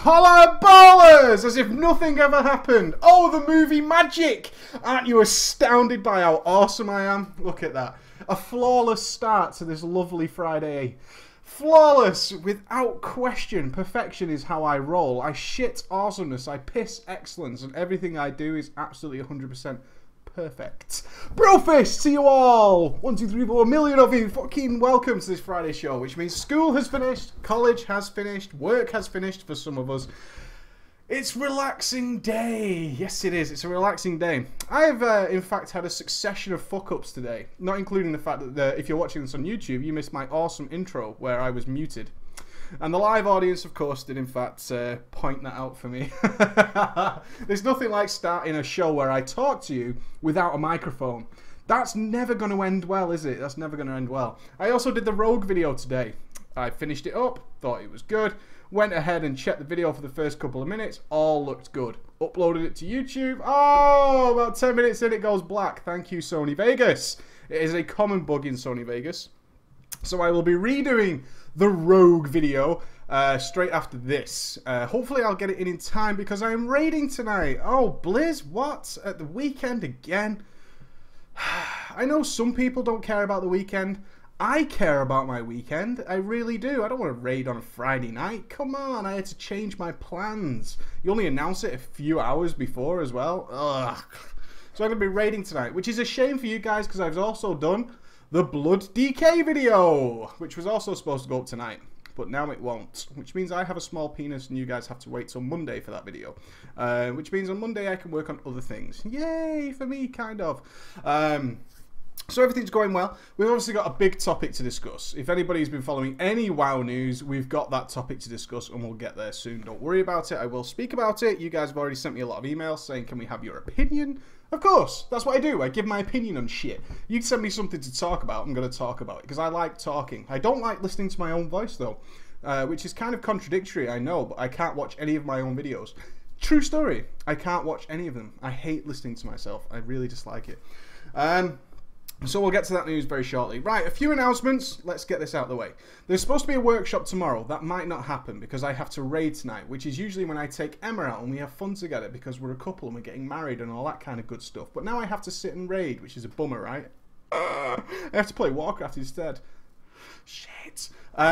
Holla ballers! As if nothing ever happened. Oh, the movie magic! Aren't you astounded by how awesome I am? Look at that. A flawless start to this lovely Friday. Flawless, without question. Perfection is how I roll. I shit awesomeness. I piss excellence. And everything I do is absolutely 100% perfect. Brofist to you all! 1, 2, 3, 4 million of you. Fucking welcome to this Friday show, which means school has finished, college has finished, work has finished for some of us. It's relaxing day. Yes, it is. It's a relaxing day. I've, in fact, had a succession of fuck-ups today, not including the fact that if you're watching this on YouTube, you missed my awesome intro where I was muted. And the live audience, of course, did in fact point that out for me. There's nothing like starting a show where I talk to you without a microphone. That's never going to end well, is it? That's never going to end well. I also did the Rogue video today. I finished it up, thought it was good, went ahead and checked the video for the first couple of minutes, all looked good. Uploaded it to YouTube. Oh, about 10 minutes in it goes black. Thank you, Sony Vegas. It is a common bug in Sony Vegas. So I will be redoing the Rogue video straight after this. Hopefully I'll get it in time because I am raiding tonight. Oh, Blizz, what? At the weekend again? I know some people don't care about the weekend. I care about my weekend. I really do. I don't want to raid on a Friday night. Come on, I had to change my plans. You only announce it a few hours before as well. Ugh. So I'm going to be raiding tonight, which is a shame for you guys because I've also done the Blood DK video, which was also supposed to go up tonight, but now it won't, which means I have a small penis and you guys have to wait till Monday for that video, which means on Monday I can work on other things. Yay for me, kind of. So everything's going well. We've obviously got a big topic to discuss. If anybody's been following any WoW news, we've got that topic to discuss and we'll get there soon. Don't worry about it. I will speak about it. You guys have already sent me a lot of emails saying, can we have your opinion? Of course, that's what I do. I give my opinion on shit. You send me something to talk about, I'm going to talk about it because I like talking. I don't like listening to my own voice though, which is kind of contradictory, I know, but I can't watch any of my own videos. True story. I can't watch any of them. I hate listening to myself. I really dislike it. So we'll get to that news very shortly. Right, a few announcements. Let's get this out of the way. There's supposed to be a workshop tomorrow. That might not happen because I have to raid tonight, which is usually when I take Emma out and we have fun together because we're a couple and we're getting married and all that kind of good stuff. But now I have to sit and raid, which is a bummer, right? I have to play Warcraft instead. Shit. So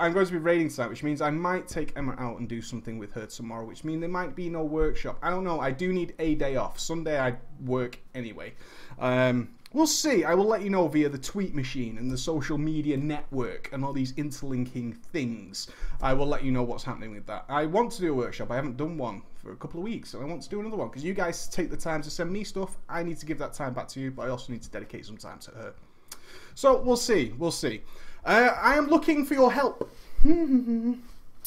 I'm going to be raiding tonight, which means I might take Emma out and do something with her tomorrow, which means there might be no workshop. I don't know. I do need a day off. Sunday I work anyway. We'll see. I will let you know via the tweet machine and the social media network and all these interlinking things. I will let you know what's happening with that. I want to do a workshop. I haven't done one for a couple of weeks and I want to do another one because you guys take the time to send me stuff. I need to give that time back to you, but I also need to dedicate some time to her. So we'll see. We'll see. I am looking for your help.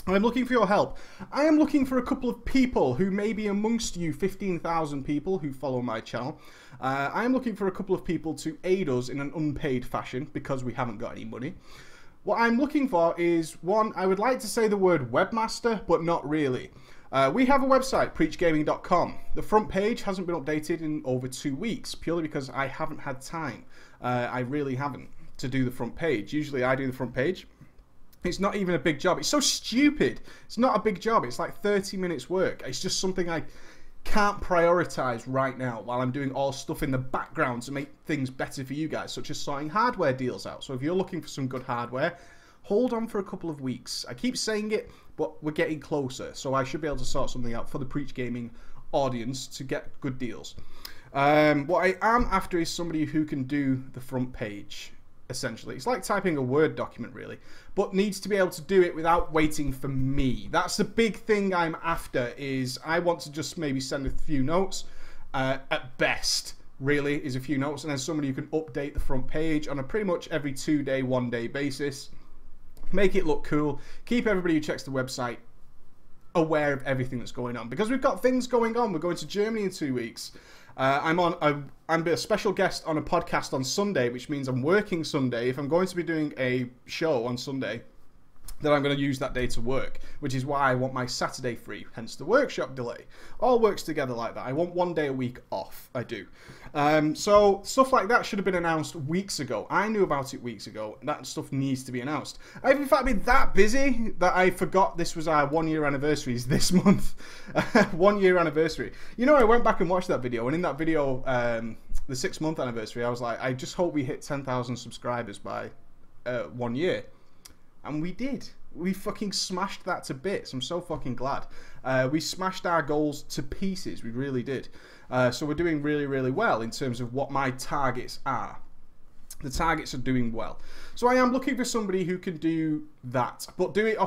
I'm looking for your help. I am looking for a couple of people who may be amongst you 15,000 people who follow my channel. I am looking for a couple of people to aid us in an unpaid fashion because we haven't got any money. What I'm looking for is, one, I would like to say the word webmaster, but not really. We have a website, preachgaming.com. The front page hasn't been updated in over 2 weeks, purely because I haven't had time. I really haven't, to do the front page. Usually I do the front page. It's not even a big job. It's so stupid. It's not a big job. It's like 30 minutes work. It's just something I can't prioritize right now while I'm doing all stuff in the background to make things better for you guys, such as sorting hardware deals out. So if you're looking for some good hardware, hold on for a couple of weeks. I keep saying it, but we're getting closer. So I should be able to sort something out for the Preach Gaming audience to get good deals. What I am after is somebody who can do the front page, essentially. It's like typing a Word document, really, but needs to be able to do it without waiting for me. That's the big thing I'm after, is I want to just maybe send a few notes, at best, really, is a few notes, and then somebody who can update the front page on a pretty much every 2-day, 1-day basis. Make it look cool. Keep everybody who checks the website aware of everything that's going on, because we've got things going on. We're going to Germany in 2 weeks. I'm a special guest on a podcast on Sunday, which means I'm working Sunday. If I'm going to be doing a show on Sunday, then I'm going to use that day to work, which is why I want my Saturday free, hence the workshop delay. All works together like that. I want 1 day a week off. I do. So stuff like that should have been announced weeks ago. I knew about it weeks ago. That stuff needs to be announced. I've in fact been that busy that I forgot this was our 1 year anniversary this month. 1 year anniversary. You know, I went back and watched that video, and in that video, the 6 month anniversary, I was like, I just hope we hit 10,000 subscribers by 1 year. And we did. We fucking smashed that to bits. I'm so fucking glad. We smashed our goals to pieces. We really did. So we're doing really, really well in terms of what my targets are. The targets are doing well. So I am looking for somebody who can do that, but do it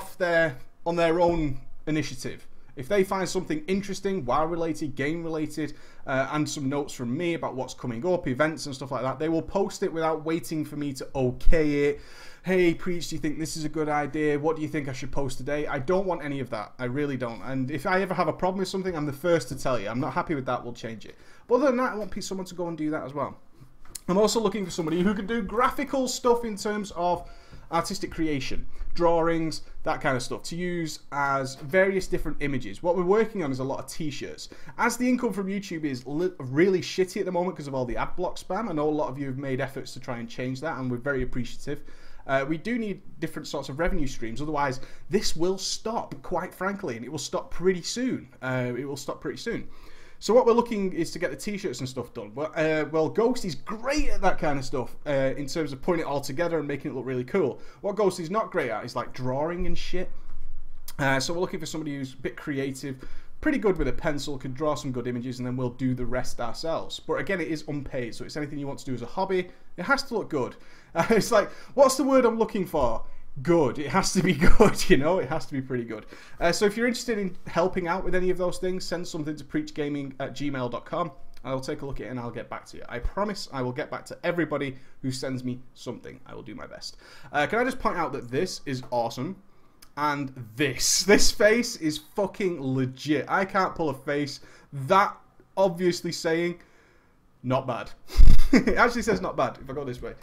on their own initiative. If they find something interesting, WoW-related, game-related, and some notes from me about what's coming up, events and stuff like that, they will post it without waiting for me to okay it. Hey, Preach, do you think this is a good idea? What do you think I should post today? I don't want any of that. I really don't. And if I ever have a problem with something, I'm the first to tell you. I'm not happy with that, we'll change it. But other than that, I want someone to go and do that as well. I'm also looking for somebody who can do graphical stuff in terms of artistic creation, drawings, that kind of stuff, to use as various different images. What we're working on is a lot of t-shirts. As the income from YouTube is really shitty at the moment because of all the ad block spam, I know a lot of you have made efforts to try and change that, and we're very appreciative. We do need different sorts of revenue streams, otherwise this will stop, quite frankly, and it will stop pretty soon. So what we're looking is to get the t-shirts and stuff done. Well, Ghost is great at that kind of stuff in terms of putting it all together and making it look really cool. What Ghost is not great at is like drawing and shit. So we're looking for somebody who's a bit creative, pretty good with a pencil, can draw some good images, and then we'll do the rest ourselves. But again, it is unpaid, so it's anything you want to do as a hobby. It has to look good. It's like, what's the word I'm looking for? Good. It has to be good, you know? It has to be pretty good. So if you're interested in helping out with any of those things, send something to preachgaming@gmail.com. I'll take a look at it and I'll get back to you. I promise I will get back to everybody who sends me something. I will do my best. Can I just point out that this is awesome? And this face is fucking legit. I can't pull a face that obviously saying not bad. It actually says not bad if I go this way.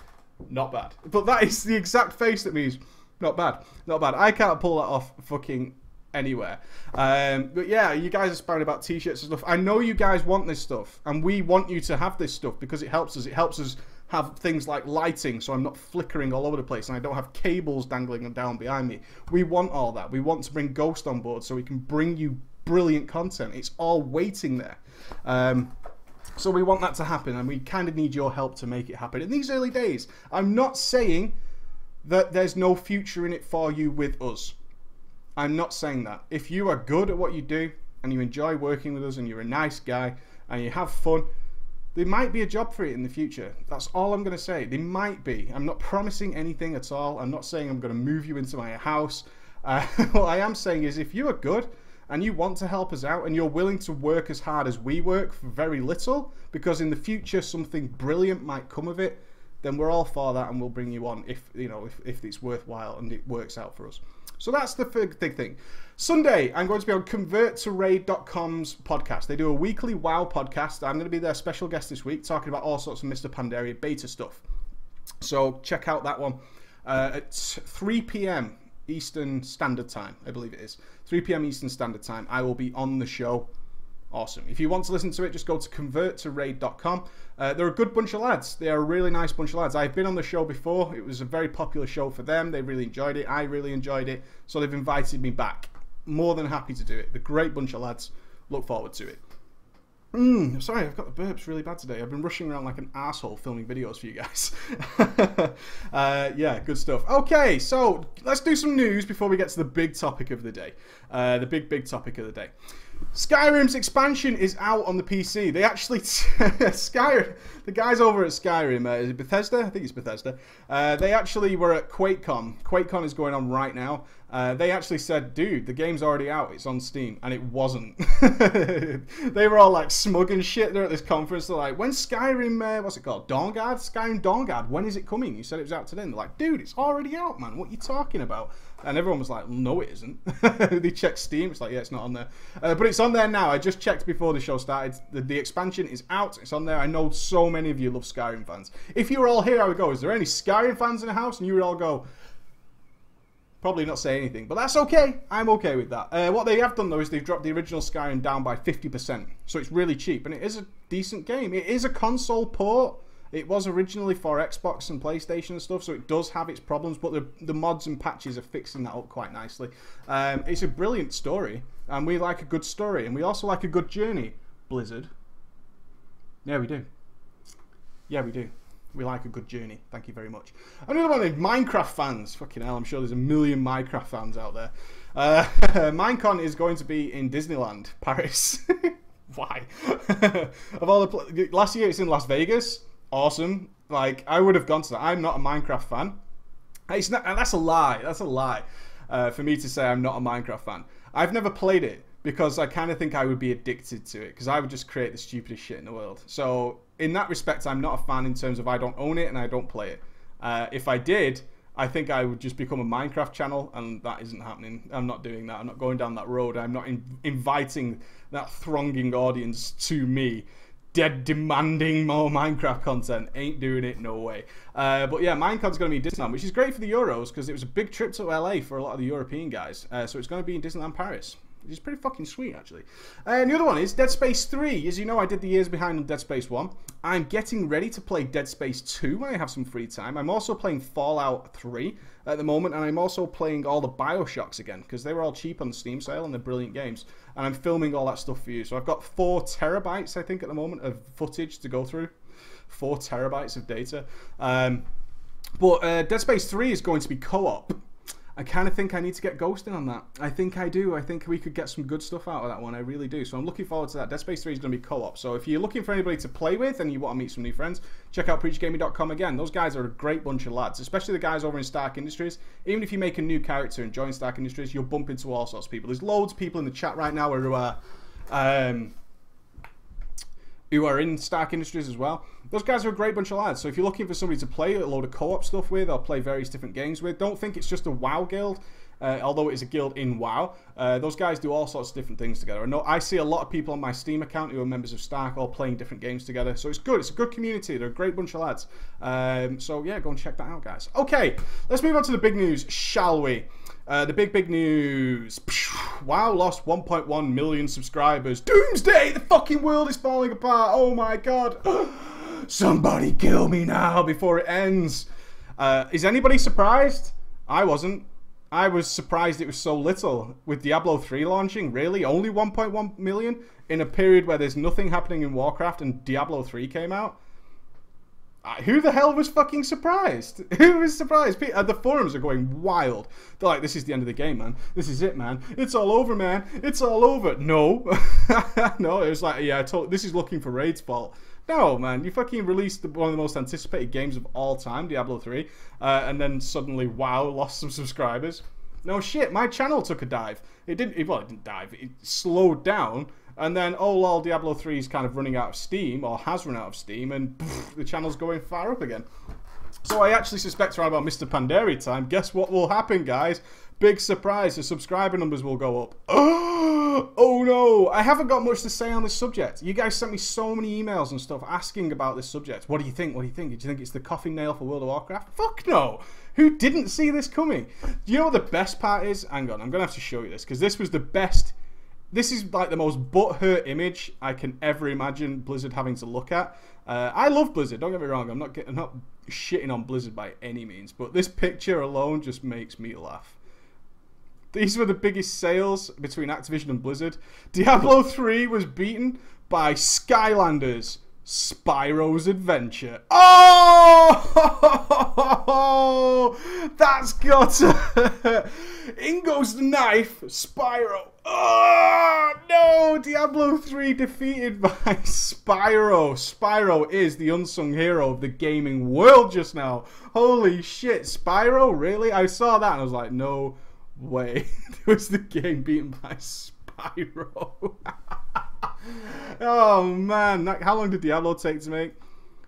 Not bad. But that is the exact face that means not bad. Not bad. I can't pull that off fucking anywhere. But yeah, you guys are spouting about t-shirts and stuff. I know you guys want this stuff, and we want you to have this stuff because it helps us. It helps us have things like lighting, so I'm not flickering all over the place, and I don't have cables dangling down behind me. We want all that. We want to bring Ghost on board so we can bring you brilliant content. It's all waiting there. So we want that to happen, and we kind of need your help to make it happen. In these early days, I'm not saying that there's no future in it for you with us. I'm not saying that. If you are good at what you do, and you enjoy working with us, and you're a nice guy, and you have fun, there might be a job for it in the future. That's all I'm going to say. There might be. I'm not promising anything at all. I'm not saying I'm going to move you into my house. What I am saying is if you are good, and you want to help us out, and you're willing to work as hard as we work for very little, because in the future something brilliant might come of it, then we're all for that, and we'll bring you on if it's worthwhile and it works out for us. So that's the big thing. Sunday, I'm going to be on converttораid.com's podcast. They do a weekly WoW podcast. I'm going to be their special guest this week, talking about all sorts of Mr. Pandaria beta stuff. So check out that one at 3 p.m. Eastern Standard Time, I believe it is. 3 p.m. Eastern Standard Time. I will be on the show. Awesome. If you want to listen to it, just go to converttораid.com. They're a good bunch of lads. They are a really nice bunch of lads. I've been on the show before. It was a very popular show for them. They really enjoyed it. I really enjoyed it. So they've invited me back. More than happy to do it. They're a great bunch of lads. Look forward to it. Sorry, I've got the burps really bad today. I've been rushing around like an asshole filming videos for you guys. Yeah, good stuff. Okay, so let's do some news before we get to the big topic of the day. The big topic of the day. Skyrim's expansion is out on the PC. They actually, Skyrim, the guys over at Skyrim, is it Bethesda? I think it's Bethesda. They actually were at QuakeCon. QuakeCon is going on right now. They actually said, dude, the game's already out. It's on Steam. And it wasn't. They were all like smug and shit. They're at this conference. They're like, when's Skyrim, what's it called? Dawnguard? Skyrim Dawnguard. When is it coming? You said it was out today. And they're like, dude, it's already out, man. What are you talking about? And everyone was like, no, it isn't. They checked Steam. It's like, yeah, it's not on there. But it's on there now. I just checked before the show started. The expansion is out. It's on there. I know so many of you love Skyrim fans. If you were all here, I would go, is there any Skyrim fans in the house? And you would all go, probably not say anything, but that's okay. I'm okay with that. What they have done, though, is they've dropped the original Skyrim down by 50%. So it's really cheap, and it is a decent game. It is a console port. It was originally for Xbox and PlayStation and stuff, so it does have its problems, but the mods and patches are fixing that up quite nicely. It's a brilliant story, and we like a good story, and we also like a good journey, Blizzard. Yeah, we do. Yeah, we do. We like a good journey. Thank you very much. Another one of Minecraft fans. Fucking hell, I'm sure there's a million Minecraft fans out there. Minecon is going to be in Disneyland, Paris. Why? Of all the last year, it's in Las Vegas. Awesome. Like, I would have gone to that. I'm not a Minecraft fan. It's not, and that's a lie. That's a lie for me to say I'm not a Minecraft fan. I've never played it because I kind of think I would be addicted to it because I would just create the stupidest shit in the world. So in that respect, I'm not a fan in terms of I don't own it and I don't play it. If I did, I think I would just become a Minecraft channel, and that isn't happening. I'm not doing that. I'm not going down that road. I'm not inviting that thronging audience to me. Dead demanding more Minecraft content. Ain't doing it, no way. But yeah, Minecon's going to be in Disneyland, which is great for the Euros because it was a big trip to LA for a lot of the European guys. So it's going to be in Disneyland Paris, which is pretty fucking sweet, actually. And the other one is Dead Space 3. As you know, I did the years behind on Dead Space 1. I'm getting ready to play Dead Space 2 when I have some free time. I'm also playing Fallout 3 at the moment, and I'm also playing all the Bioshocks again because they were all cheap on the Steam sale and they're brilliant games. And I'm filming all that stuff for you. So I've got 4 terabytes, I think, at the moment of footage to go through. 4 terabytes of data. But Dead Space 3 is going to be co-op. I kind of think I need to get ghosting on that. I think I do. I think we could get some good stuff out of that one. I really do. So I'm looking forward to that. Dead Space 3 is going to be co-op. So if you're looking for anybody to play with and you want to meet some new friends, check out preachgaming.com again. Those guys are a great bunch of lads, especially the guys over in Stark Industries. Even if you make a new character and join Stark Industries, you'll bump into all sorts of people. There's loads of people in the chat right now who are in Stark Industries as well. Those guys are a great bunch of lads. So if you're looking for somebody to play a load of co-op stuff with or play various different games with, don't think it's just a WoW guild, although it is a guild in WoW. Those guys do all sorts of different things together. I know I see a lot of people on my Steam account who are members of Stark all playing different games together. So it's good. It's a good community. They're a great bunch of lads. So yeah, go and check that out, guys. Okay, let's move on to the big news, shall we? The big news. WoW lost 1.1 million subscribers. Doomsday! The fucking world is falling apart. Oh my god. Somebody kill me now before it ends. Is anybody surprised? I wasn't. I was surprised it was so little. With Diablo 3 launching, really? Only 1.1 million? In a period where there's nothing happening in Warcraft and Diablo 3 came out? Who the hell was fucking surprised? Who was surprised? The forums are going wild. They're like, this is the end of the game, man. This is it, man. It's all over, man. It's all over. No. No, it was like, yeah, this is looking for Raid's fault. No, man. You fucking released one of the most anticipated games of all time, Diablo 3, and then suddenly, WoW lost some subscribers. No shit, my channel took a dive. It didn't dive. It slowed down. And then, oh lol, Diablo 3 is kind of running out of steam, or has run out of steam, and pff, the channel's going far up again. So I actually suspect around about Mr. Panderi time, guess what will happen, guys? Big surprise, the subscriber numbers will go up. Oh no, I haven't got much to say on this subject. You guys sent me so many emails and stuff asking about this subject. What do you think? What do you think? Do you think it's the coffin nail for World of Warcraft? Fuck no! Who didn't see this coming? Do you know what the best part is? Hang on, I'm going to have to show you this, because this was the best... This is like the most butthurt image I can ever imagine Blizzard having to look at. I love Blizzard, don't get me wrong. I'm not shitting on Blizzard by any means, but this picture alone just makes me laugh. These were the biggest sales between Activision and Blizzard. Diablo 3 was beaten by Skylanders, Spyro's Adventure. Oh! That's got to... In goes the knife, Spyro. Oh, no! Diablo 3 defeated by Spyro. Spyro is the unsung hero of the gaming world just now. Holy shit, Spyro? Really? I saw that and I was like, no way. It was the game beaten by Spyro. Oh man, how long did Diablo take to make?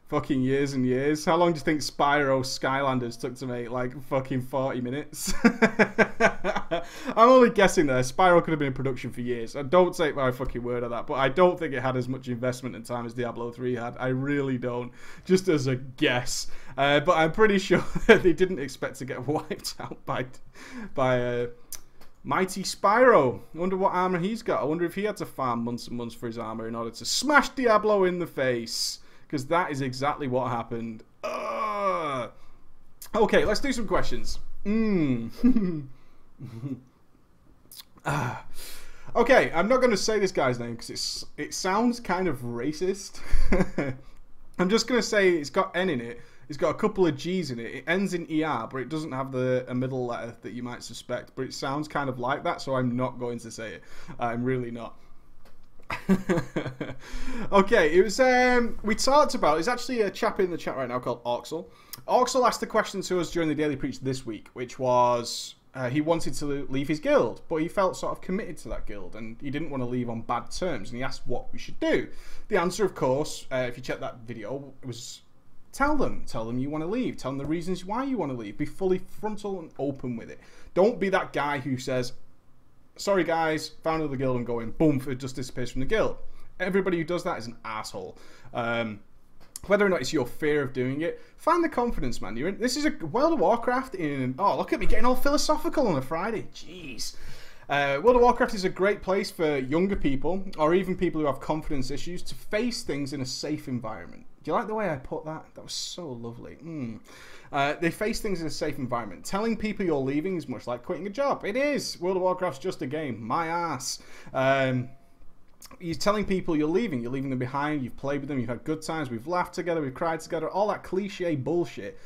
fucking years and years. How long do you think Spyro Skylanders took to make? Like fucking 40 minutes. I'm only guessing there. Spyro could have been in production for years. I don't take my fucking word on that, but I don't think it had as much investment and time as Diablo 3 had. I really don't. Just as a guess. But I'm pretty sure that they didn't expect to get wiped out by mighty Spyro. I wonder what armor he's got. I wonder if he had to farm months and months for his armor in order to smash Diablo in the face. Because that is exactly what happened. Okay, let's do some questions. Okay, I'm not going to say this guy's name because it sounds kind of racist. I'm just going to say it's got N in it. It's got a couple of G's in it. It ends in ER, but it doesn't have a middle letter that you might suspect. But it sounds kind of like that, so I'm not going to say it. I'm really not. Okay, it was we talked about, there's actually a chap in the chat right now called Auxel. Auxel asked the question to us during the Daily Preach this week, which was he wanted to leave his guild, but he felt sort of committed to that guild and he didn't want to leave on bad terms, and he asked what we should do. The answer, of course, if you check that video, was tell them you want to leave, tell them the reasons why you want to leave, be fully frontal and open with it. Don't be that guy who says, sorry guys, found another guild and going, boom, it just disappears from the guild. Everybody who does that is an asshole. Whether or not it's your fear of doing it, find the confidence, man. This is a World of Warcraft in... Oh, look at me getting all philosophical on a Friday. Jeez. World of Warcraft is a great place for younger people, or even people who have confidence issues, to face things in a safe environment. Do you like the way I put that? That was so lovely. They face things in a safe environment. Telling people you're leaving is much like quitting a job. It is. World of Warcraft's just a game. My ass. You're telling people you're leaving them behind, you've played with them, you've had good times, we've laughed together, we've cried together, all that cliche bullshit.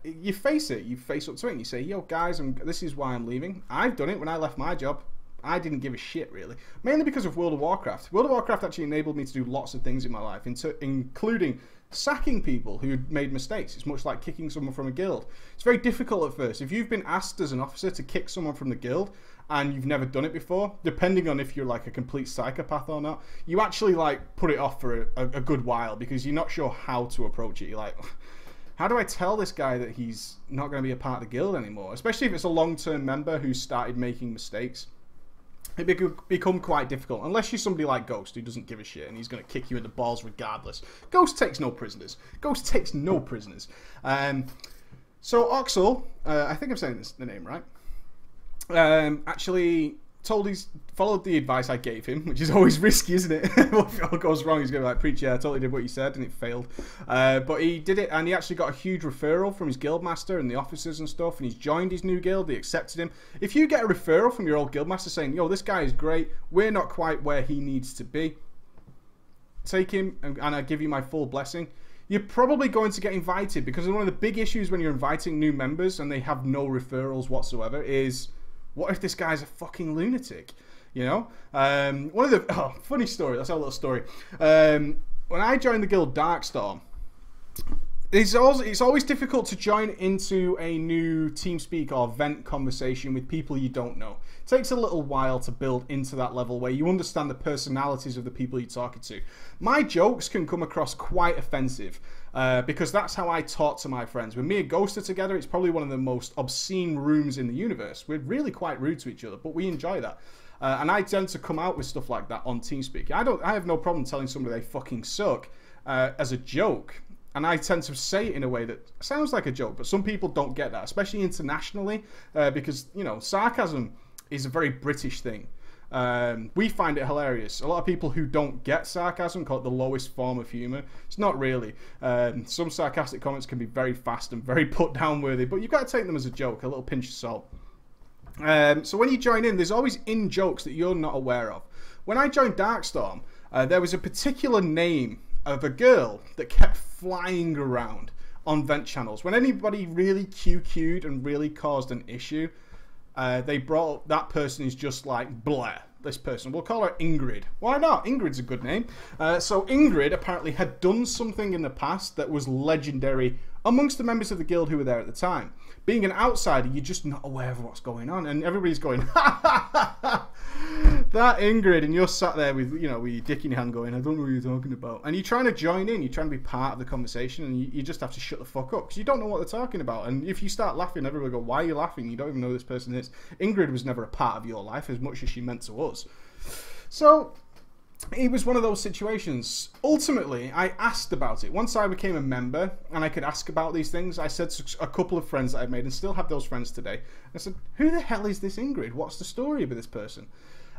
You face it, you face up to it, and you say, yo guys, this is why I'm leaving. I've done it when I left my job. I didn't give a shit, really. Mainly because of World of Warcraft. World of Warcraft actually enabled me to do lots of things in my life, including sacking people who made mistakes. It's much like kicking someone from a guild. It's very difficult at first. If you've been asked as an officer to kick someone from the guild, and you've never done it before, depending on if you're like a complete psychopath or not, you actually like put it off for a good while because you're not sure how to approach it. You're like, how do I tell this guy that he's not going to be a part of the guild anymore? Especially if it's a long-term member who started making mistakes. It could become quite difficult, unless you're somebody like Ghost who doesn't give a shit and he's going to kick you in the balls regardless. Ghost takes no prisoners. Ghost takes no prisoners. So Auxel, I think I'm saying the name right, actually followed the advice I gave him, which is always risky, isn't it? If it all goes wrong, he's going to be like, preach, yeah, I totally did what you said, and it failed. But he did it, and he actually got a huge referral from his guildmaster and the officers and stuff, and he's joined his new guild, they accepted him. If you get a referral from your old guildmaster saying, yo, this guy is great, we're not quite where he needs to be, take him, and I give you my full blessing. You're probably going to get invited, because one of the big issues when you're inviting new members and they have no referrals whatsoever is, what if this guy's a fucking lunatic? You know? One of the... funny story. Let's have a little story. When I joined the guild Darkstorm, it's always difficult to join into a new TeamSpeak or vent conversation with people you don't know. It takes a little while to build into that level where you understand the personalities of the people you're talking to. My jokes can come across quite offensive because that's how I talk to my friends. When me and Ghost are together, it's probably one of the most obscene rooms in the universe. We're really quite rude to each other, but we enjoy that. And I tend to come out with stuff like that on TeamSpeak. I have no problem telling somebody they fucking suck as a joke. And I tend to say it in a way that sounds like a joke, but some people don't get that, especially internationally, because, you know, sarcasm is a very British thing. We find it hilarious. A lot of people who don't get sarcasm call it the lowest form of humour. It's not really. Some sarcastic comments can be very fast and very put-down worthy, but you've got to take them as a joke, a little pinch of salt. So when you join in, there's always in-jokes that you're not aware of. When I joined Darkstorm, there was a particular name of a girl that kept flying around on vent channels. When anybody really QQ'd and really caused an issue, they brought up that person is just like Blair. This person, we'll call her Ingrid. Why not? Ingrid's a good name. So Ingrid apparently had done something in the past that was legendary amongst the members of the guild who were there at the time. Being an outsider, you're just not aware of what's going on, and everybody's going, ha ha ha ha. That Ingrid, and you're sat there with, with your dick in your hand going, I don't know what you're talking about. And you're trying to join in, you're trying to be part of the conversation, and you just have to shut the fuck up, because you don't know what they're talking about. And if you start laughing, everybody will go, why are you laughing? You don't even know who this person is. Ingrid was never a part of your life as much as she meant to us. So it was one of those situations. Ultimately, I asked about it. Once I became a member and I could ask about these things, I said to a couple of friends that I've made, and still have those friends today, I said, who the hell is this Ingrid? What's the story with this person?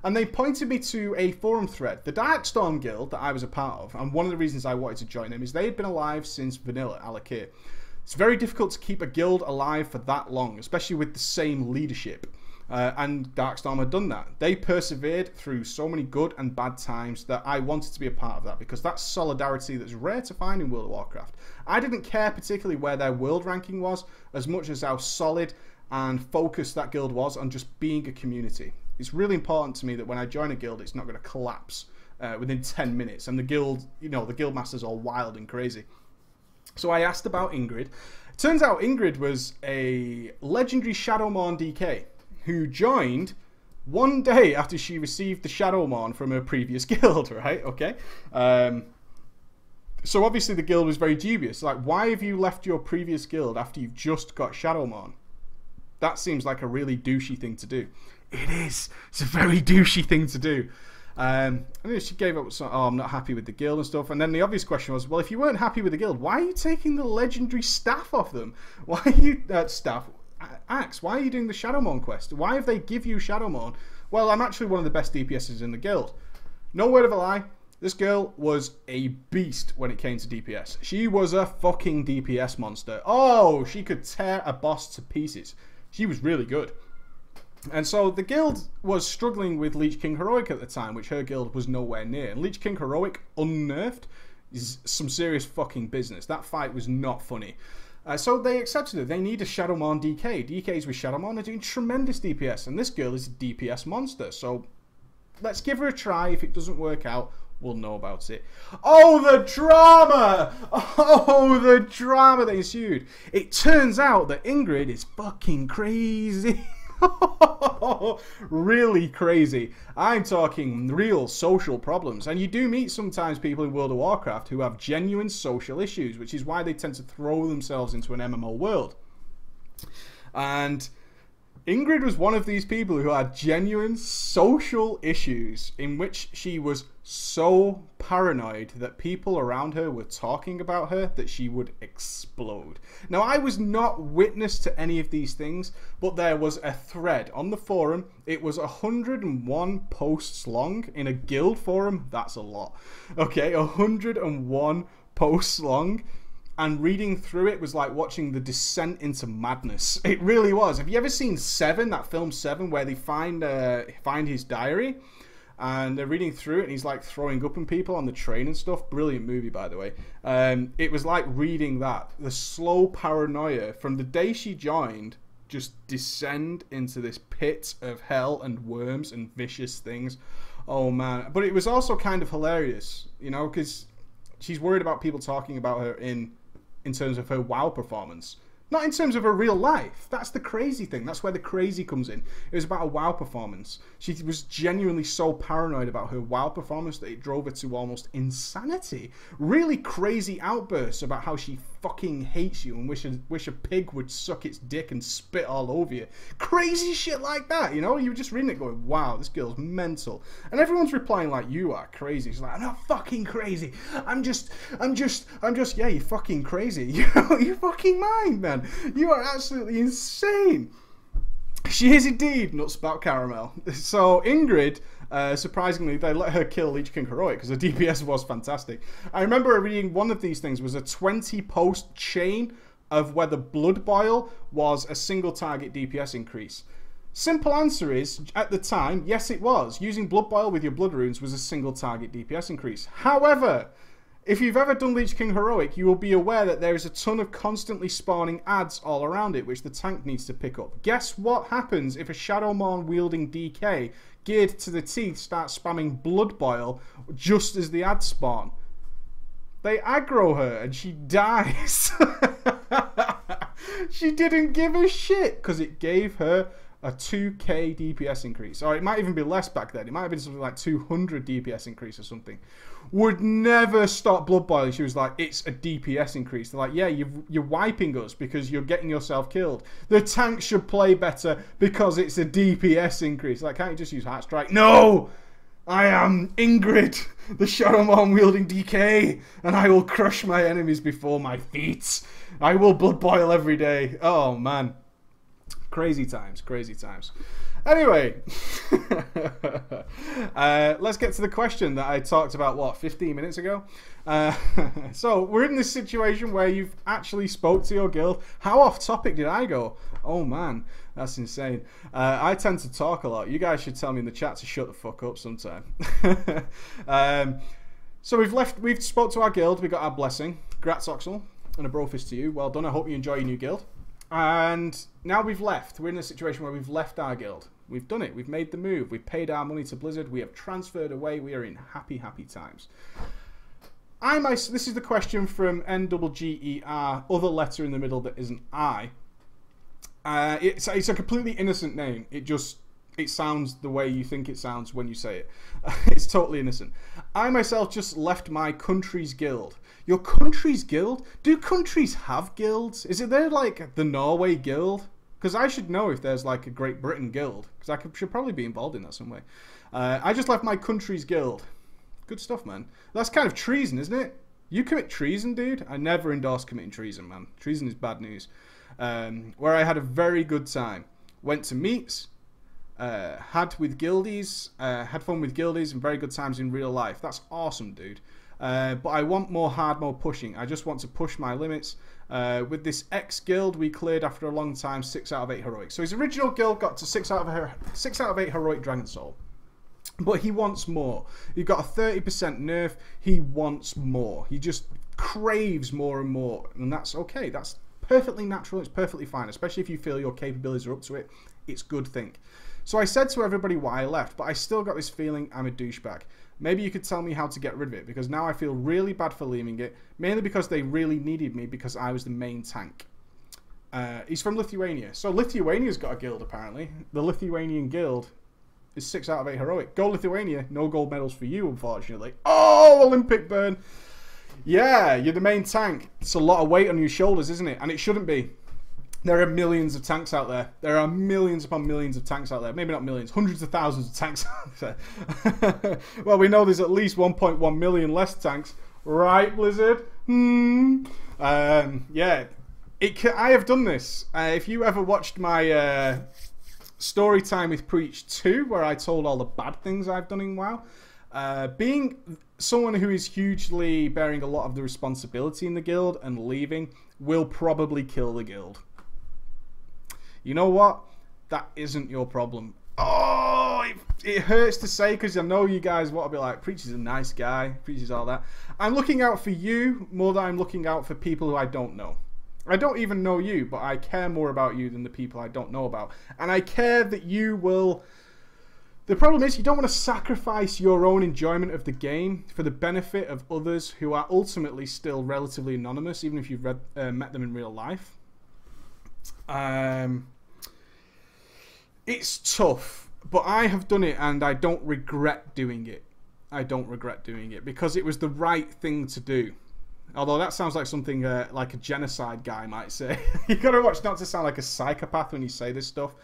And they pointed me to a forum thread, the Darkstorm Guild that I was a part of, and one of the reasons I wanted to join them is they had been alive since Vanilla, Alakir. It's very difficult to keep a guild alive for that long, especially with the same leadership. And Darkstorm had done that. They persevered through so many good and bad times that I wanted to be a part of that, because that's solidarity that's rare to find in World of Warcraft. I didn't care particularly where their world ranking was, as much as how solid and focused that guild was on just being a community. It's really important to me that when I join a guild, it's not going to collapse within 10 minutes. And the guild, the guild master's all wild and crazy. So I asked about Ingrid. Turns out Ingrid was a legendary Shadowmourne DK who joined one day after she received the Shadowmourne from her previous guild, right? Okay. So obviously the guild was very dubious. Like, why have you left your previous guild after you've just got Shadowmourne? That seems like a really douchey thing to do. It is. It's a very douchey thing to do. And then she gave up, I'm not happy with the guild and stuff. And then the obvious question was, well, if you weren't happy with the guild, why are you taking the legendary staff off them? Why are you, Axe, why are you doing the Shadowmourne quest? Why have they give you Shadowmourne? Well, I'm actually one of the best DPSs in the guild. No word of a lie. This girl was a beast when it came to DPS. She was a fucking DPS monster. Oh, she could tear a boss to pieces. She was really good. And so the guild was struggling with Lich King Heroic at the time, which her guild was nowhere near. And Lich King Heroic, unnerfed, is some serious fucking business. That fight was not funny. So they accepted it. They need a Shadowmourne DK. DKs with Shadowmourne are doing tremendous DPS. And this girl is a DPS monster. So let's give her a try. If it doesn't work out, we'll know about it. Oh, the drama! Oh, the drama that ensued. It turns out that Ingrid is fucking crazy. Really crazy. I'm talking real social problems. And you do meet sometimes people in World of Warcraft who have genuine social issues, which is why they tend to throw themselves into an MMO world. And Ingrid was one of these people who had genuine social issues in which she was so paranoid that people around her were talking about her that she would explode. Now, I was not witness to any of these things, but there was a thread on the forum. It was 101 posts long in a guild forum. That's a lot. Okay, 101 posts long. And reading through it was like watching the descent into madness. It really was. Have you ever seen Seven, that film Seven, where they find his diary? And they're reading through it, and he's like throwing up on people on the train and stuff. Brilliant movie, by the way. It was like reading that. The slow paranoia from the day she joined just descend into this pit of hell and worms and vicious things. Oh, man. But it was also kind of hilarious, because she's worried about people talking about her in terms of her WoW performance. Not in terms of her real life. That's the crazy thing. That's where the crazy comes in. It was about a WoW performance. She was genuinely so paranoid about her WoW performance that it drove her to almost insanity. Really crazy outbursts about how she fucking hates you and wish a pig would suck its dick and spit all over you. Crazy shit like that, You were just reading it going, wow, this girl's mental. And everyone's replying like, you are crazy. She's like, I'm not fucking crazy. I'm just, yeah, you're fucking crazy. You're fucking mind, man. You are absolutely insane. She is indeed nuts about caramel. So Ingrid, surprisingly, they let her kill Lich King Heroic because the DPS was fantastic. I remember reading one of these things was a 20-post chain of whether Blood Boil was a single target DPS increase. Simple answer is, at the time, yes it was. Using Blood Boil with your Blood Runes was a single target DPS increase. However, if you've ever done Lich King Heroic, you will be aware that there is a ton of constantly spawning ads all around it, which the tank needs to pick up. Guess what happens if a Shadowmourne wielding DK, geared to the teeth, starts spamming Blood Boil just as the ads spawn? They aggro her and she dies. She didn't give a shit because it gave her A 2k DPS increase. Or it might even be less back then. It might have been something like 200 DPS increase or something. Would never stop blood boiling. She was like, it's a DPS increase. They're like, yeah, you're wiping us because you're getting yourself killed. The tank should play better because it's a DPS increase. Like, can't you just use Heart Strike? No! I am Ingrid, the Shadowmon wielding DK, and I will crush my enemies before my feet. I will blood boil every day. Oh, man. Crazy times, crazy times. Anyway, let's get to the question that I talked about, what, 15 minutes ago? So, we're in this situation where you've actually spoke to your guild. How off topic did I go? Oh, man, that's insane. I tend to talk a lot. You guys should tell me in the chat to shut the fuck up sometime. So, we've spoke to our guild. We got our blessing. Grats, Oxel, and a brofist to you. Well done. I hope you enjoy your new guild. And now we've left. We're in a situation where we've left our guild. We've done it. We've made the move. We've paid our money to Blizzard. We have transferred away. We are in happy, happy times. This is the question from NGGER, other letter in the middle that isn't I. It's a completely innocent name. It sounds the way you think it sounds when you say it. It's totally innocent. I myself just left my country's guild. Your country's guild? Do countries have guilds? Is it there like the Norway guild? Because I should know if there's like a Great Britain guild. Because should probably be involved in that some way. I just left my country's guild. Good stuff, man. That's kind of treason, isn't it? You commit treason, dude? I never endorse committing treason, man. Treason is bad news. Where I had a very good time. Went to meets. Had fun with guildies and very good times in real life. That's awesome, dude. But I want more hard mode pushing. I just want to push my limits. With this X guild, we cleared after a long time 6 out of 8 heroic. So his original guild got to 6 out of 8 heroic Dragon Soul. But he wants more. He got a 30% nerf. He wants more. He just craves more and more. And that's okay. That's perfectly natural. It's perfectly fine. Especially if you feel your capabilities are up to it. It's good thing. So I said to everybody why I left. But I still got this feeling I'm a douchebag. Maybe you could tell me how to get rid of it, because now I feel really bad for leaving it, mainly because they really needed me because I was the main tank. He's from Lithuania. So Lithuania's got a guild, apparently. The Lithuanian guild is 6 out of 8 heroic. Go Lithuania. No gold medals for you, unfortunately. Oh, Olympic burn. Yeah, you're the main tank. It's a lot of weight on your shoulders, isn't it? And it shouldn't be. There are millions of tanks out there. There are millions upon millions of tanks out there. Maybe not millions, hundreds of thousands of tanks out there. Well, we know there's at least 1.1 million less tanks. Right, Blizzard? Yeah. I have done this. If you ever watched my story time with Preach 2, where I told all the bad things I've done in WoW, being someone who is hugely bearing a lot of the responsibility in the guild and leaving will probably kill the guild. You know what? That isn't your problem. Oh, it hurts to say, because I know you guys want to be like, Preach is a nice guy, Preach is all that. I'm looking out for you more than I'm looking out for people who I don't know. I don't even know you, but I care more about you than the people I don't know about. And I care that you will... The problem is you don't want to sacrifice your own enjoyment of the game for the benefit of others who are ultimately still relatively anonymous, even if you've met them in real life. It's tough, but I have done it and I don't regret doing it. I don't regret doing it because it was the right thing to do. Although that sounds like something like a genocide guy might say. You gotta watch not to sound like a psychopath when you say this stuff.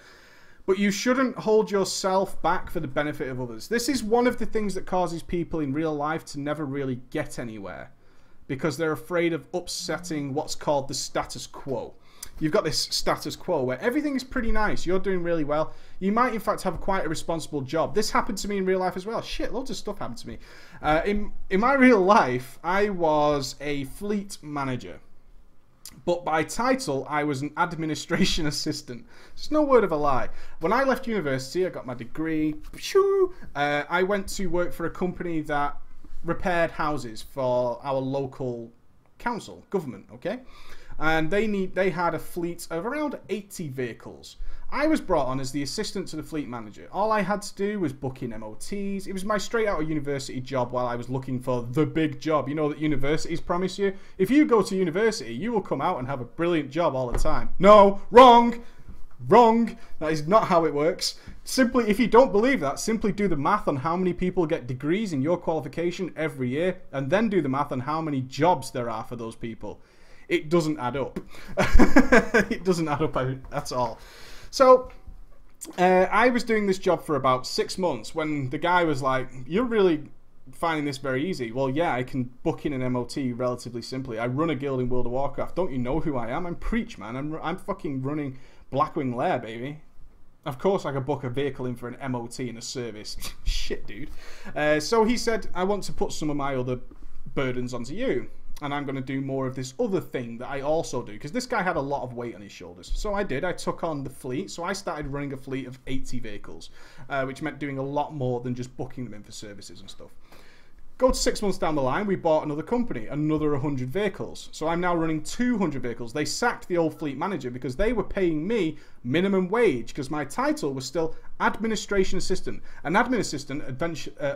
But you shouldn't hold yourself back for the benefit of others. This is one of the things that causes people in real life to never really get anywhere. Because they're afraid of upsetting what's called the status quo. You've got this status quo where everything is pretty nice. You're doing really well. You might, in fact, have quite a responsible job. This happened to me in real life as well. Shit, loads of stuff happened to me. In my real life, I was a fleet manager. But by title, I was an administration assistant. It's no word of a lie. When I left university, I got my degree. I went to work for a company that repaired houses for our local council, government, okay? And they had a fleet of around 80 vehicles. I was brought on as the assistant to the fleet manager. All I had to do was book in MOTs. It was my straight out of university job while I was looking for the big job. You know that universities promise you? If you go to university, you will come out and have a brilliant job all the time. No, wrong! Wrong. That is not how it works. Simply, if you don't believe that, simply do the math on how many people get degrees in your qualification every year, and then do the math on how many jobs there are for those people. It doesn't add up. It doesn't add up at all. So, I was doing this job for about 6 months when the guy was like, "You're really finding this very easy." Well, yeah, I can book in an MOT relatively simply. I run a guild in World of Warcraft. Don't you know who I am? I'm Preach, man. I'm fucking running Blackwing Lair, baby. Of course I could book a vehicle in for an MOT in a service. Shit, dude. So he said, "I want to put some of my other burdens onto you. And I'm going to do more of this other thing that I also do." Because this guy had a lot of weight on his shoulders. So I did. I took on the fleet. So I started running a fleet of 80 vehicles. Which meant doing a lot more than just booking them in for services and stuff. Go to 6 months down the line, we bought another company, another 100 vehicles. So I'm now running 200 vehicles. They sacked the old fleet manager because they were paying me minimum wage because my title was still administration assistant. An admin assistant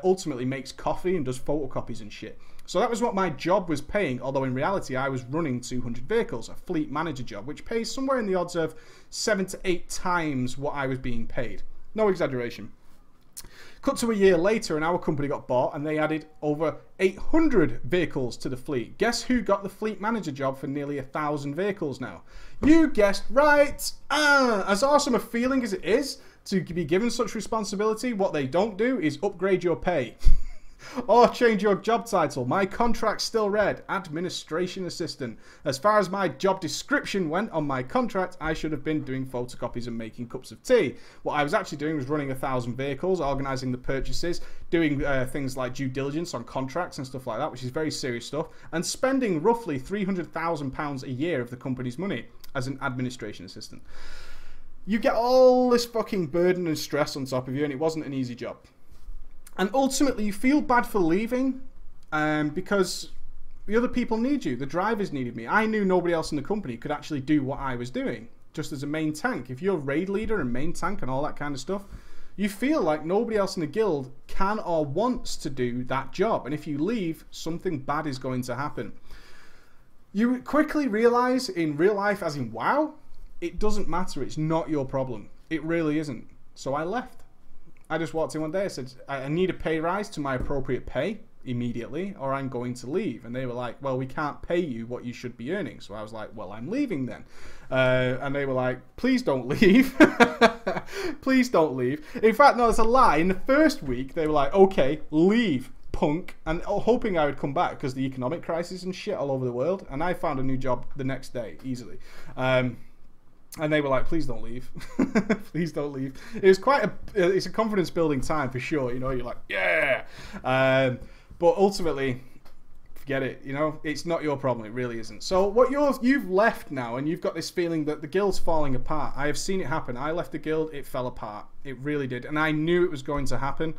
ultimately makes coffee and does photocopies and shit. So that was what my job was paying, although in reality I was running 200 vehicles, a fleet manager job, which pays somewhere in the odds of 7 to 8 times what I was being paid. No exaggeration. Cut to a year later and our company got bought and they added over 800 vehicles to the fleet. Guess who got the fleet manager job for nearly 1,000 vehicles now? You guessed right! As awesome a feeling as it is to be given such responsibility, what they don't do is upgrade your pay. Or change your job title. My contract still read administration assistant. As far as my job description went on my contract, I should have been doing photocopies and making cups of tea. What I was actually doing was running 1,000 vehicles, organising the purchases, doing things like due diligence on contracts and stuff like that, which is very serious stuff, and spending roughly £300,000 a year of the company's money as an administration assistant. You get all this fucking burden and stress on top of you, and it wasn't an easy job. And ultimately, you feel bad for leaving because the other people need you. The drivers needed me. I knew nobody else in the company could actually do what I was doing, just as a main tank. If you're raid leader and main tank and all that kind of stuff, you feel like nobody else in the guild can or wants to do that job. And if you leave, something bad is going to happen. You quickly realize in real life, as in WoW, it doesn't matter. It's not your problem. It really isn't. So I left. I just walked in one day, I said, "I need a pay rise to my appropriate pay immediately, or I'm going to leave." And they were like, "Well, we can't pay you what you should be earning." So I was like, "Well, I'm leaving then." And they were like, "Please don't leave." Please don't leave. In fact, no, it's a lie. In the first week, they were like, "Okay, leave, punk," and hoping I would come back because the economic crisis and shit all over the world. And I found a new job the next day, easily. And they were like, "Please don't leave." Please don't leave. It was it's a confidence building time for sure. You know, you're like, yeah. But ultimately, forget it. You know, it's not your problem. It really isn't. So what you've left now, and you've got this feeling that the guild's falling apart. I have seen it happen. I left the guild. It fell apart. It really did. And I knew it was going to happen.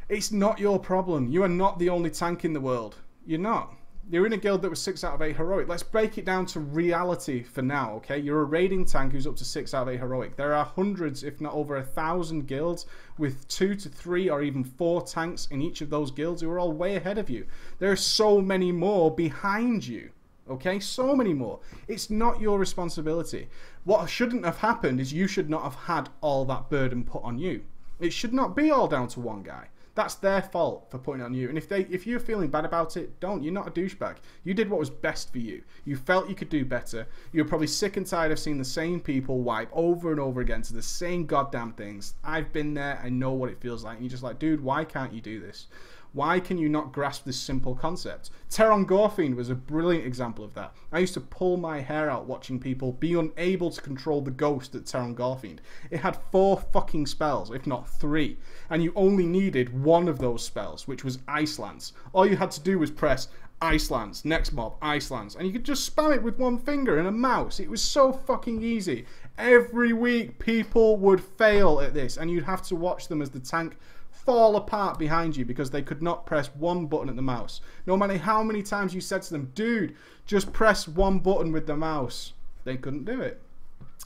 It's not your problem. You are not the only tank in the world. You're not. You're in a guild that was 6 out of 8 heroic. Let's break it down to reality for now, okay? You're a raiding tank who's up to 6 out of 8 heroic. There are hundreds, if not over 1,000 guilds with 2 to 3 or even 4 tanks in each of those guilds who are all way ahead of you. There are so many more behind you, okay? So many more. It's not your responsibility. What shouldn't have happened is you should not have had all that burden put on you. It should not be all down to one guy. That's their fault for putting it on you. And if you're feeling bad about it, don't. You're not a douchebag. You did what was best for you. You felt you could do better. You're probably sick and tired of seeing the same people wipe over and over again to the same goddamn things. I've been there. I know what it feels like. And you're just like, dude, why can't you do this? Why can you not grasp this simple concept? Teron Gorfiend was a brilliant example of that. I used to pull my hair out watching people be unable to control the ghost at Teron Gorfiend. It had 4 fucking spells, if not 3. And you only needed one of those spells, which was Ice Lance. All you had to do was press Ice Lance, next mob, Ice Lance. And you could just spam it with one finger and a mouse. It was so fucking easy. Every week people would fail at this. And you'd have to watch them as the tank fall apart behind you because they could not press one button at the mouse. No matter how many times you said to them, dude, just press one button with the mouse, they couldn't do it.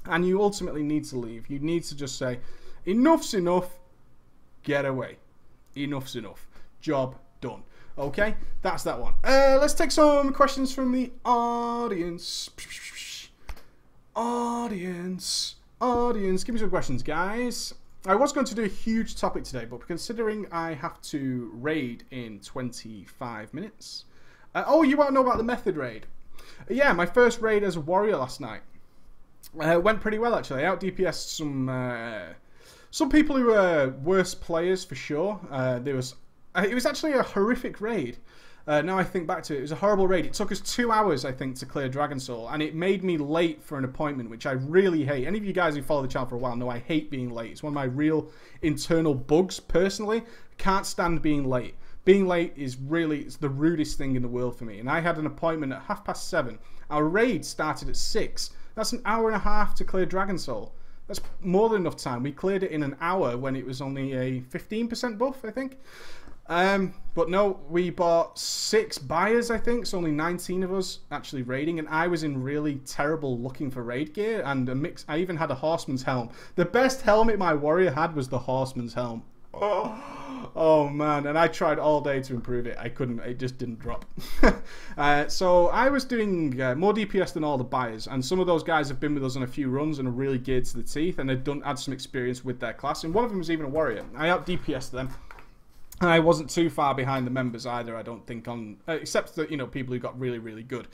And you ultimately need to leave. You need to just say, enough's enough, get away. Enough's enough. Job done. Okay, that's that one. Let's take some questions from the audience. Audience. Audience, give me some questions, guys. I was going to do a huge topic today, but considering I have to raid in 25 minutes... oh, you want to know about the method raid? Yeah, my first raid as a warrior last night. Went pretty well, actually. I out-DPS'd some people who were worse players, for sure. It was actually a horrific raid. Now I think back to it, it was a horrible raid. It took us 2 hours, I think, to clear Dragon Soul, and it made me late for an appointment, which I really hate. Any of you guys who follow the channel for a while know I hate being late. It's one of my real internal bugs, personally. Can't stand being late. Being late is it's the rudest thing in the world for me. And I had an appointment at 7:30. Our raid started at 6. That's an hour and a half to clear Dragon Soul. That's more than enough time. We cleared it in an hour when it was only a 15% buff, I think. But no, we bought 6 buyers, I think, so only 19 of us actually raiding, and I was in really terrible looking for raid gear, and I even had a horseman's helm. The best helmet my warrior had was the horseman's helm. Oh man, and I tried all day to improve it. I couldn't, it just didn't drop. So I was doing more DPS than all the buyers, and some of those guys have been with us on a few runs and are really geared to the teeth, and had some experience with their class, and one of them was even a warrior. I out DPS'd them. I wasn't too far behind the members either, I don't think, except that, you know, people who got really, really good.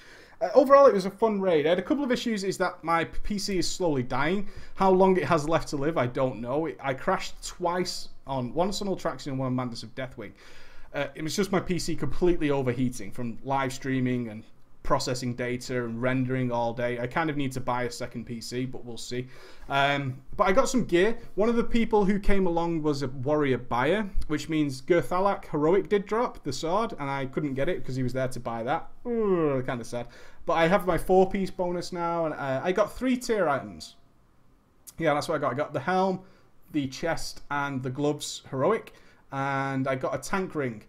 Overall, it was a fun raid. I had a couple of issues, is that my PC is slowly dying. How long it has left to live, I don't know. I crashed twice, once on Ultraxion and one on Madness of Deathwing. It was just my PC completely overheating from live streaming and processing data and rendering all day. I kind of need to buy a second PC, but we'll see. But I got some gear. One of the people who came along was a warrior buyer, which means Gerthalak Heroic did drop the sword, and I couldn't get it because he was there to buy that. Ooh, kind of sad. But I have my 4-piece bonus now, and I got 3 tier items. Yeah, that's what I got. I got the helm, the chest, and the gloves heroic, and I got a tank ring.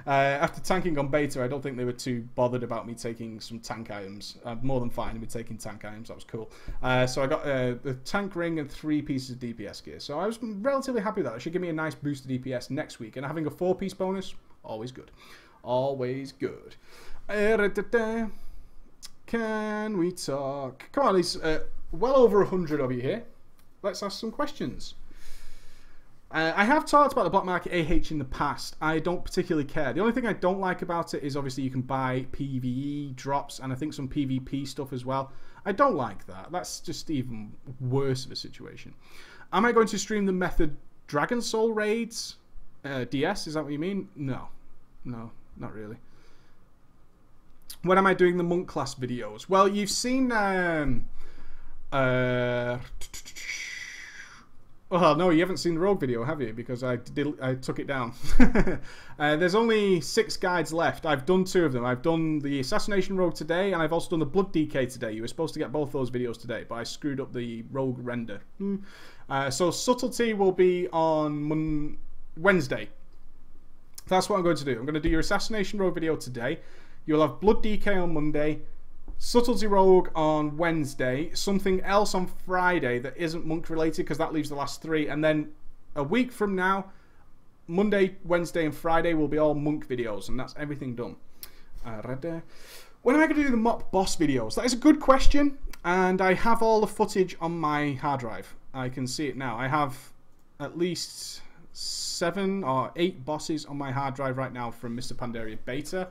After tanking on beta, I don't think they were too bothered about me taking some tank items. I'm more than fine with taking tank items. That was cool. So I got the tank ring and 3 pieces of DPS gear. So I was relatively happy with that. It should give me a nice boost to DPS next week. And having a 4-piece bonus, always good. Always good. Can we talk? Come on, there's well over 100 of you here. Let's ask some questions. I have talked about the Black Market AH in the past. I don't particularly care. The only thing I don't like about it is obviously you can buy PvE drops and I think some PvP stuff as well. I don't like that. That's just even worse of a situation. Am I going to stream the Method Dragon Soul raids? DS, is that what you mean? No. No, not really. When am I doing the Monk class videos? Well, you've seen... Well, no, you haven't seen the Rogue video, have you? Because I took it down. There's only 6 guides left. I've done 2 of them. I've done the Assassination Rogue today, and I've also done the Blood DK today. You were supposed to get both those videos today, but I screwed up the Rogue render. So Subtlety will be on Wednesday. That's what I'm going to do. I'm going to do your Assassination Rogue video today. You'll have Blood DK on Monday. Subtlety Rogue on Wednesday, something else on Friday that isn't Monk related because that leaves the last 3, and then a week from now, Monday, Wednesday and Friday will be all Monk videos, and that's everything done. When am I going to do the Mop Boss videos? That is a good question, and I have all the footage on my hard drive. I can see it now. I have at least 7 or 8 bosses on my hard drive right now from Mr. Pandaria Beta.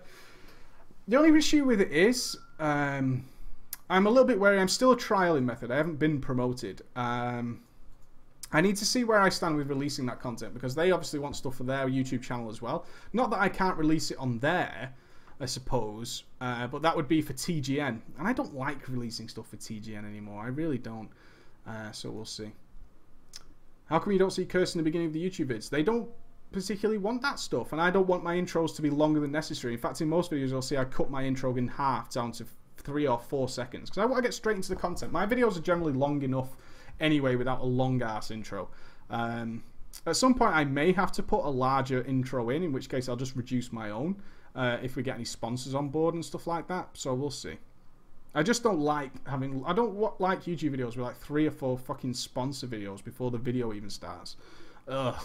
The only issue with it is, I'm a little bit wary. I'm still a trialing method. I haven't been promoted. I need to see where I stand with releasing that content because they obviously want stuff for their YouTube channel as well. Not that I can't release it on there, I suppose, but that would be for TGN. And I don't like releasing stuff for TGN anymore. I really don't. So we'll see. How come you don't see Curse in the beginning of the YouTube vids? They don't particularly want that stuff, and I don't want my intros to be longer than necessary. In fact, in most videos you'll see I cut my intro in half down to 3 or 4 seconds because I want to get straight into the content. My videos are generally long enough anyway without a long ass intro. At some point I may have to put a larger intro in which case I'll just reduce my own if we get any sponsors on board and stuff like that, so we'll see. I just don't like having... I don't like YouTube videos with like 3 or 4 fucking sponsor videos before the video even starts. Ugh.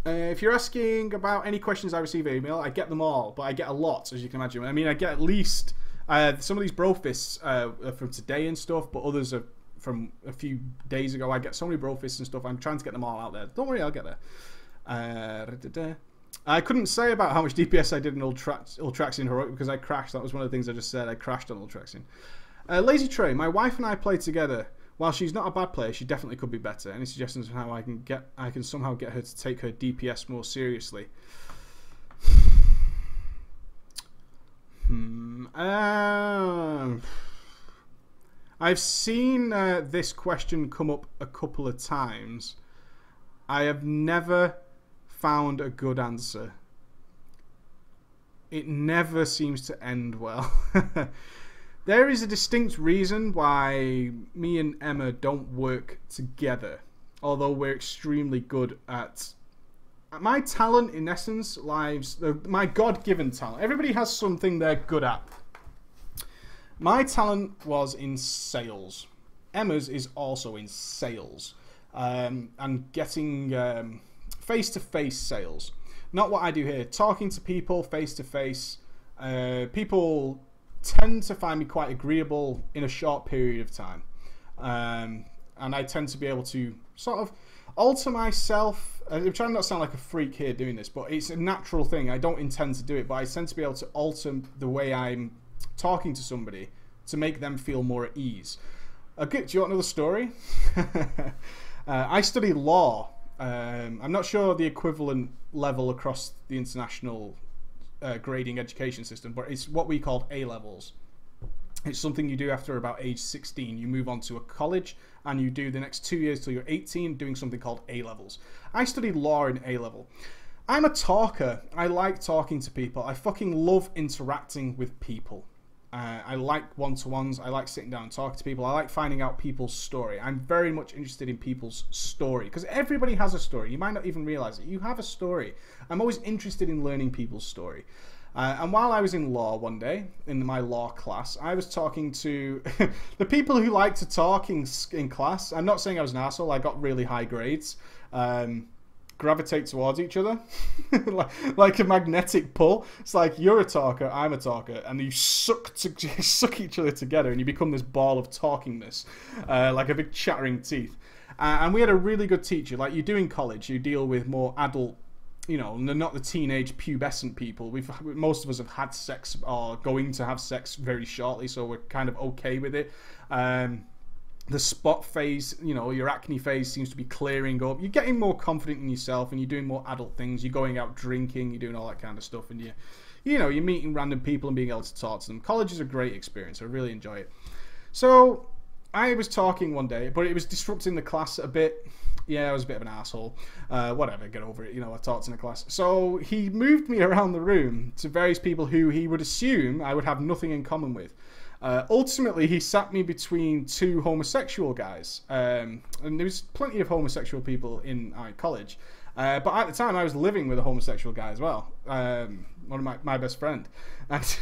If you're asking about any questions I receive via email, I get them all, but I get a lot, as you can imagine. I mean, I get at least Some of these bro fists are from today and stuff, but others are from a few days ago. I get so many bro fists and stuff. I'm trying to get them all out there. Don't worry, I'll get there. I couldn't say about how much DPS I did in Ultraxian Heroic because I crashed. That was one of the things I just said. I crashed on Ultraxian. Lazy Trey, my wife and I play together. While she's not a bad player, she definitely could be better. Any suggestions on how I can somehow get her to take her DPS more seriously? I've seen this question come up a couple of times. I have never found a good answer. It never seems to end well. There is a distinct reason why me and Emma don't work together, although we're extremely good at... My talent, in essence, lies... My God-given talent. Everybody has something they're good at. My talent was in sales. Emma's is also in sales. And getting face-to-face sales. Not what I do here. Talking to people face-to-face. People tend to find me quite agreeable in a short period of time. And I tend to be able to sort of alter myself. I'm trying not to sound like a freak here doing this, but it's a natural thing. I don't intend to do it, but I tend to be able to alter the way I'm talking to somebody to make them feel more at ease. Okay, do you want another story? I study law. I'm not sure the equivalent level across the international grading education system, but it's what we call A-levels. It's something you do after about age 16. You move on to a college and you do the next 2 years till you're 18 doing something called A-levels. I studied law in A-level. I'm a talker. I like talking to people. I fucking love interacting with people. I like one-to-ones. I like sitting down and talking to people. I like finding out people's story. I'm very much interested in people's story because everybody has a story. You might not even realize it. You have a story. I'm always interested in learning people's story. And while I was in law one day, in my law class, I was talking to the people who like to talk in class. I'm not saying I was an asshole. I got really high grades. Gravitate towards each other like a magnetic pull. It's like you're a talker, I'm a talker, and you suck each other together, and you become this ball of talkingness, like a big chattering teeth. And we had a really good teacher, like you do in college. You deal with more adult, you know, not the teenage pubescent people. Most of us have had sex or going to have sex very shortly, so we're kind of okay with it. The spot phase, you know, your acne phase seems to be clearing up. You're getting more confident in yourself and you're doing more adult things. You're going out drinking, you're doing all that kind of stuff, and you're meeting random people and being able to talk to them. College is a great experience. I really enjoy it. So I was talking one day, but it was disrupting the class a bit. Yeah, I was a bit of an asshole. Whatever, get over it. You know, I talked in the class. So he moved me around the room to various people who he would assume I would have nothing in common with. Ultimately, he sat me between two homosexual guys. And there was plenty of homosexual people in our college. But at the time, I was living with a homosexual guy as well. One of my best friend. And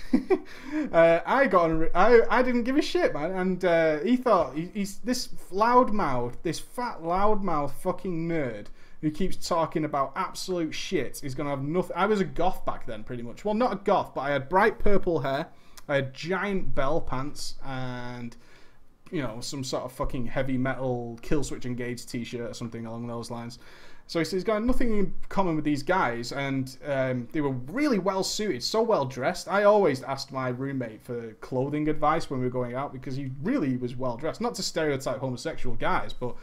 I didn't give a shit, man. And he thought, he's this loudmouth, this fat loudmouth fucking nerd who keeps talking about absolute shit. He's going to have nothing. I was a goth back then, pretty much. Well, not a goth, but I had bright purple hair. I had giant bell pants and, you know, some sort of fucking heavy metal Killswitch Engage t-shirt or something along those lines. So he's got nothing in common with these guys, and they were really well suited, so well dressed. I always asked my roommate for clothing advice when we were going out because he really was well dressed. Not to stereotype homosexual guys, but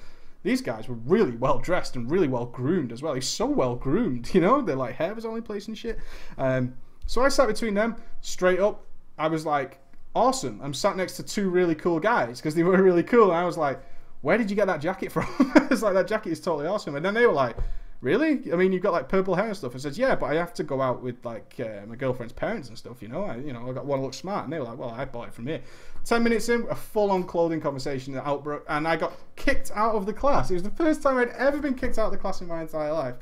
these guys were really well dressed and really well groomed as well. He's so well groomed, you know, their like hair was only place and shit. So I sat between them straight up. I was like, awesome. I'm sat next to two really cool guys because they were really cool. And I was like, where did you get that jacket from? I was like, that jacket is totally awesome. And then they were like, really? I mean, you've got like purple hair and stuff. I said, yeah, but I have to go out with like my girlfriend's parents and stuff, you know. I want to look smart. And they were like, well, I bought it from here. 10 minutes in, a full-on clothing conversation that outbroke, and I got kicked out of the class. It was the first time I'd ever been kicked out of the class in my entire life.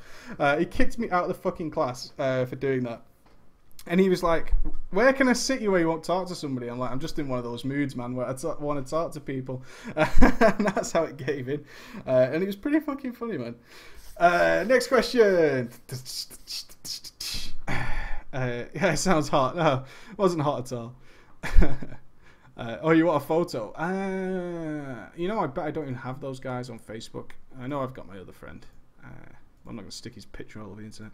He kicked me out of the fucking class for doing that. And he was like, where can I sit you where you won't talk to somebody? I'm like, I'm just in one of those moods, man, where I want to talk to people. And that's how it gave in. And it was pretty fucking funny, man. Next question. Yeah, it sounds hot. No, it wasn't hot at all. Oh, you want a photo? You know, I bet I don't even have those guys on Facebook. I know I've got my other friend. I'm not going to stick his picture all over the internet.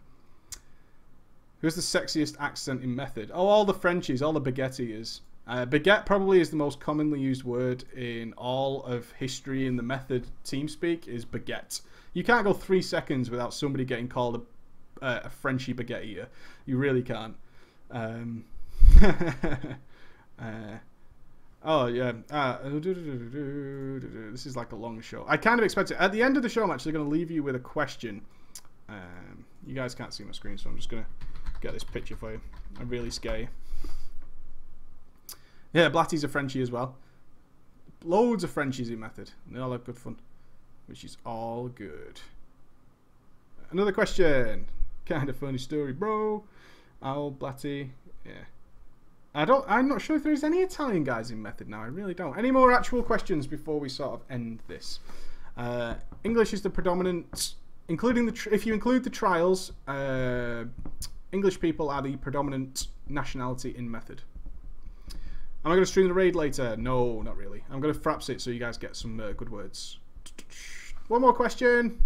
Who's the sexiest accent in Method? Oh, all the Frenchies, all the baguettiers. Baguette probably is the most commonly used word in all of history in the Method TeamSpeak is baguette. You can't go 3 seconds without somebody getting called a Frenchy baguette eater. You really can't. Oh, yeah. This is like a long show. I kind of expect it. At the end of the show, I'm actually going to leave you with a question. You guys can't see my screen, so I'm just going to get this picture for you. I'm really scary. Yeah, Blatty's a Frenchie as well. Loads of Frenchies in Method. They all have good fun, which is all good. Another question. Kind of funny story, bro. Owl, Blatty. Yeah. I'm not sure if there's any Italian guys in Method now. I really don't. Any more actual questions before we sort of end this? English is the predominant, including if you include the trials. English people are the predominant nationality in Method. Am I going to stream the raid later? No, not really. I'm going to fraps it so you guys get some good words. One more question.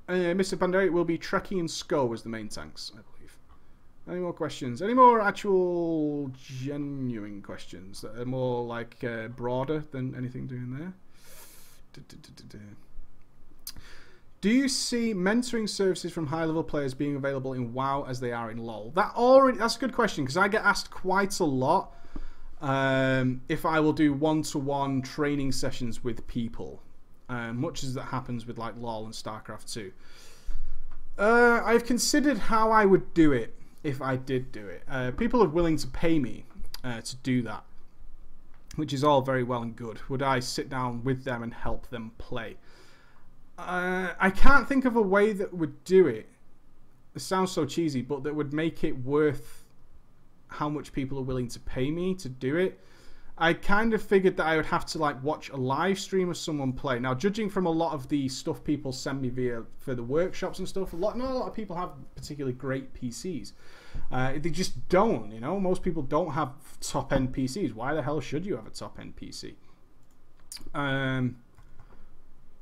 Mr. Banderi will be Trekkie and Sko as the main tanks, I believe. Any more questions? Any more actual genuine questions that are more like broader than anything doing there? Do you see mentoring services from high-level players being available in WoW as they are in LoL? That's a good question because I get asked quite a lot if I will do one-to-one training sessions with people, much as that happens with like LoL and StarCraft 2. I've considered how I would do it if I did do it. People are willing to pay me to do that, which is all very well and good. Would I sit down with them and help them play? I can't think of a way that would do it. It sounds so cheesy, but that would make it worth how much people are willing to pay me to do it. I kind of figured that I would have to like watch a live stream of someone play. Now, judging from a lot of the stuff people send me for the workshops and stuff, not a lot of people have particularly great PCs. They just don't, you know. Most people don't have top-end PCs. Why the hell should you have a top-end PC?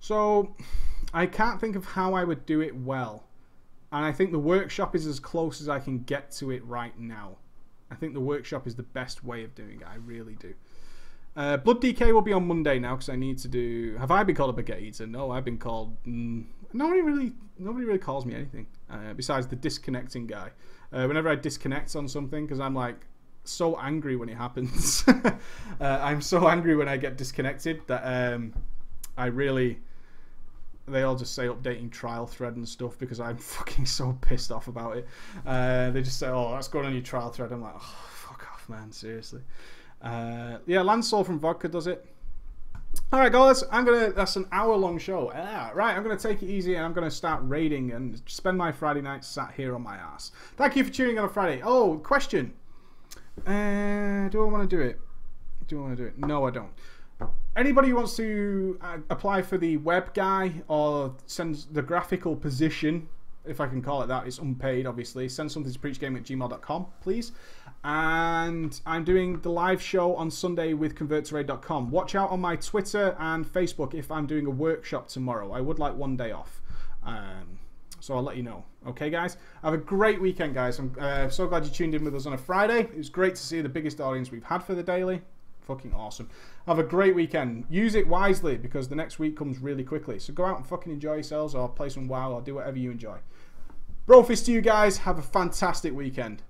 So I can't think of how I would do it well. And I think the workshop is as close as I can get to it right now. I think the workshop is the best way of doing it. I really do. Blood DK will be on Monday now because I need to do... Have I been called a baguette eater? No, I've been called... Nobody really calls me anything besides the disconnecting guy. Whenever I disconnect on something, because I'm like so angry when it happens. I'm so angry when I get disconnected that I really... They all just say updating trial thread and stuff because I'm fucking so pissed off about it. They just say, oh, that's going on your trial thread. I'm like, oh, fuck off, man, seriously. Yeah, Lansol from Vodka does it. Alright, guys, that's an hour-long show. Right, I'm going to take it easy and I'm going to start raiding and spend my Friday night sat here on my ass. Thank you for tuning in on a Friday. Oh, question. Do I want to do it? No, I don't. Anybody who wants to apply for the web guy or send the graphical position, if I can call it that, it's unpaid obviously, send something to preachgaming@gmail.com, please. And I'm doing the live show on Sunday with converttoraid.com. Watch out on my Twitter and Facebook if I'm doing a workshop tomorrow. I would like one day off. So I'll let you know. Okay, guys? Have a great weekend, guys. I'm so glad you tuned in with us on a Friday. It was great to see the biggest audience we've had for the daily. Fucking awesome. Have a great weekend. Use it wisely because the next week comes really quickly. So go out and fucking enjoy yourselves or play some WoW or do whatever you enjoy. Brofist to you guys. Have a fantastic weekend.